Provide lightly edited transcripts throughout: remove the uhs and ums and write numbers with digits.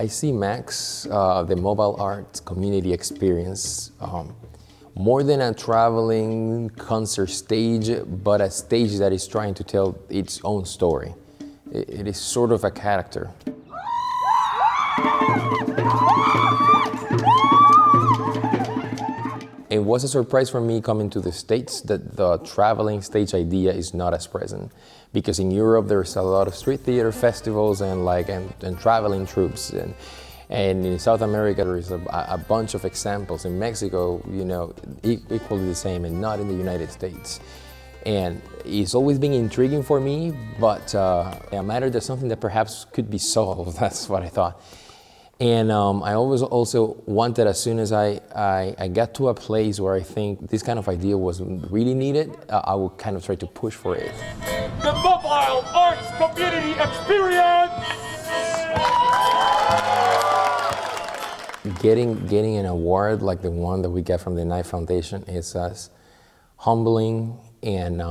I see Max, the mobile art community experience, more than a traveling concert stage, but a stage that is trying to tell its own story. It is sort of a character. It was a surprise for me coming to the States that the traveling stage idea is not as present. Because in Europe there's a lot of street theater festivals and traveling troupes. And in South America there is a bunch of examples. In Mexico, equally the same, and not in the United States. And it's always been intriguing for me, but a matter that's something that perhaps could be solved. That's what I thought. And I always also wanted, as soon as I got to a place where I think this kind of idea was really needed, I would kind of try to push for it. The Mobile Arts Community Experience! Getting an award like the one that we get from the Knight Foundation is as humbling and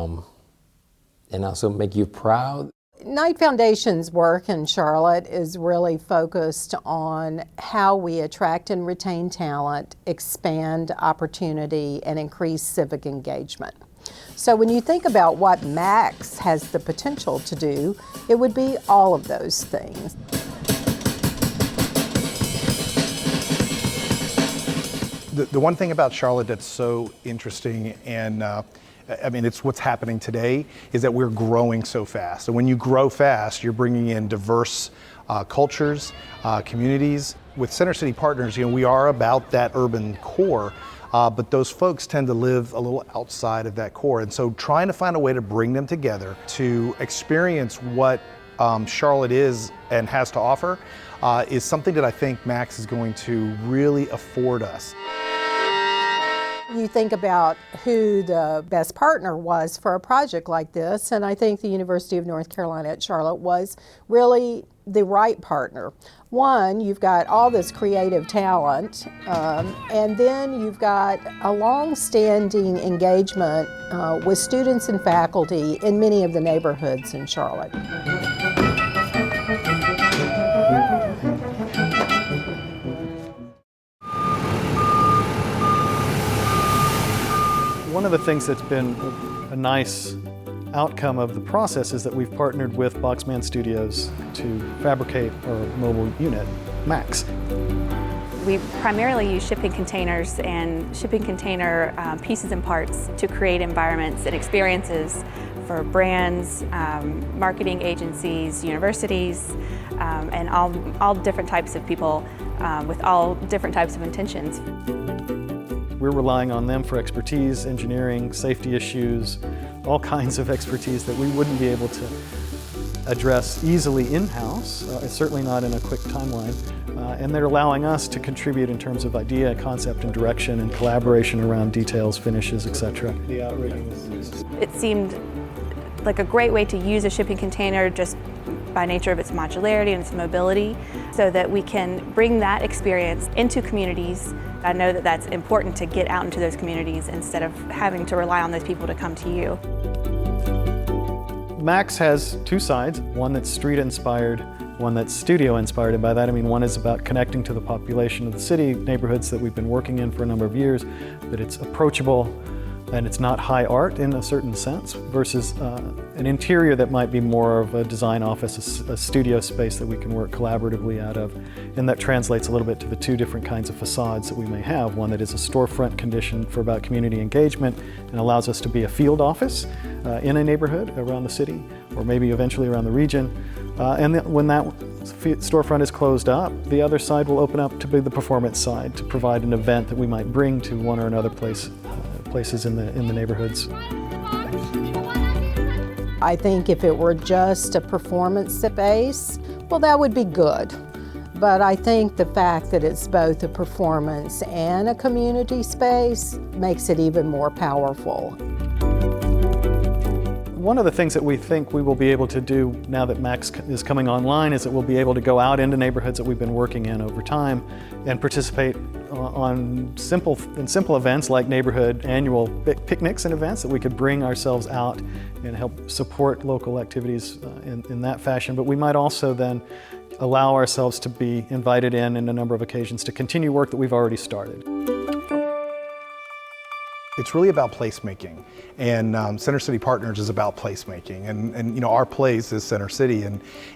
also make you proud. Knight Foundation's work in Charlotte is really focused on how we attract and retain talent, expand opportunity, and increase civic engagement. So when you think about what Max has the potential to do, it would be all of those things. The one thing about Charlotte that's so interesting, and it's what's happening today, is that we're growing so fast. And when you grow fast, you're bringing in diverse cultures, communities. With Center City Partners, we are about that urban core, but those folks tend to live a little outside of that core. And so trying to find a way to bring them together to experience what Charlotte is and has to offer is something that I think Max is going to really afford us. You think about who the best partner was for a project like this, and I think the University of North Carolina at Charlotte was really the right partner. One, you've got all this creative talent, and then you've got a long-standing engagement with students and faculty in many of the neighborhoods in Charlotte. One of the things that's been a nice outcome of the process is that we've partnered with Boxman Studios to fabricate our mobile unit, Max. We primarily use shipping containers and shipping container pieces and parts to create environments and experiences for brands, marketing agencies, universities, and all different types of people with all different types of intentions. We're relying on them for expertise, engineering, safety issues, all kinds of expertise that we wouldn't be able to address easily in-house, certainly not in a quick timeline. And they're allowing us to contribute in terms of idea, concept, and direction, and collaboration around details, finishes, etc. It seemed like a great way to use a shipping container just by nature of its modularity and its mobility, so that we can bring that experience into communities. I know that that's important to get out into those communities instead of having to rely on those people to come to you. Max has two sides, one that's street-inspired, one that's studio-inspired, and by that I mean one is about connecting to the population of the city, neighborhoods that we've been working in for a number of years, that it's approachable and it's not high art in a certain sense, versus an interior that might be more of a design office, a studio space that we can work collaboratively out of. And that translates a little bit to the two different kinds of facades that we may have. One that is a storefront condition for about community engagement and allows us to be a field office in a neighborhood around the city, or maybe eventually around the region. And when that storefront is closed up, the other side will open up to be the performance side, to provide an event that we might bring to one or another places in the neighborhoods. I think if it were just a performance space, well, that would be good. But I think the fact that it's both a performance and a community space makes it even more powerful. One of the things that we think we will be able to do now that Max is coming online is that we'll be able to go out into neighborhoods that we've been working in over time and participate on simple events like neighborhood annual picnics and events that we could bring ourselves out and help support local activities in that fashion. But we might also then allow ourselves to be invited in a number of occasions to continue work that we've already started. It's really about placemaking, and Center City Partners is about placemaking, and you know, our place is Center City,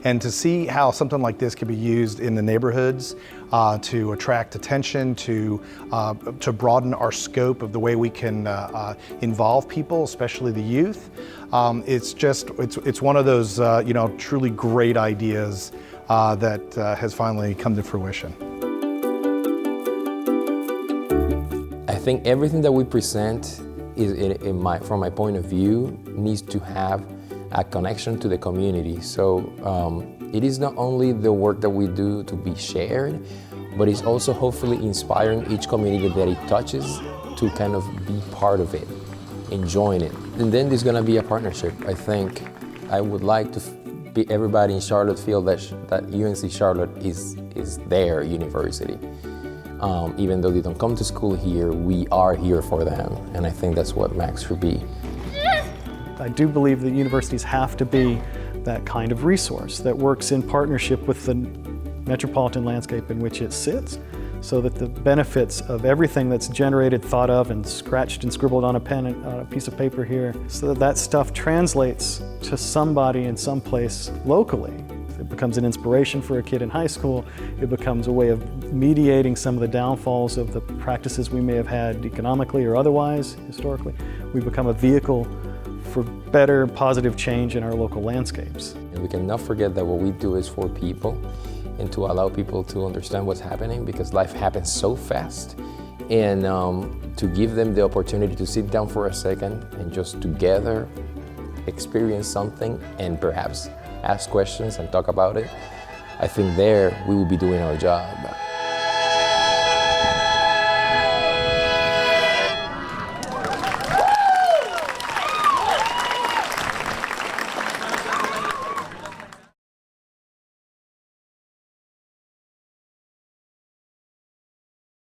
and to see how something like this can be used in the neighborhoods to attract attention, to broaden our scope of the way we can involve people, especially the youth. It's one of those you know, truly great ideas that has finally come to fruition. I think everything that we present is, from my point of view, needs to have a connection to the community. So it is not only the work that we do to be shared, but it's also hopefully inspiring each community that it touches to kind of be part of it, enjoying it. And then there's gonna be a partnership. I think I would like to everybody in Charlotte feel that UNC Charlotte is their university. Even though they don't come to school here, we are here for them, and I think that's what Max should be. I do believe that universities have to be that kind of resource that works in partnership with the metropolitan landscape in which it sits, so that the benefits of everything that's generated, thought of, and scratched and scribbled on a pen and on a piece of paper here, so that that stuff translates to somebody in some place locally. It becomes an inspiration for a kid in high school. It becomes a way of mediating some of the downfalls of the practices we may have had economically or otherwise, historically. We become a vehicle for better, positive change in our local landscapes. And we cannot forget that what we do is for people and to allow people to understand what's happening, because life happens so fast. And to give them the opportunity to sit down for a second and just together experience something and perhaps ask questions and talk about it. I think there we will be doing our job.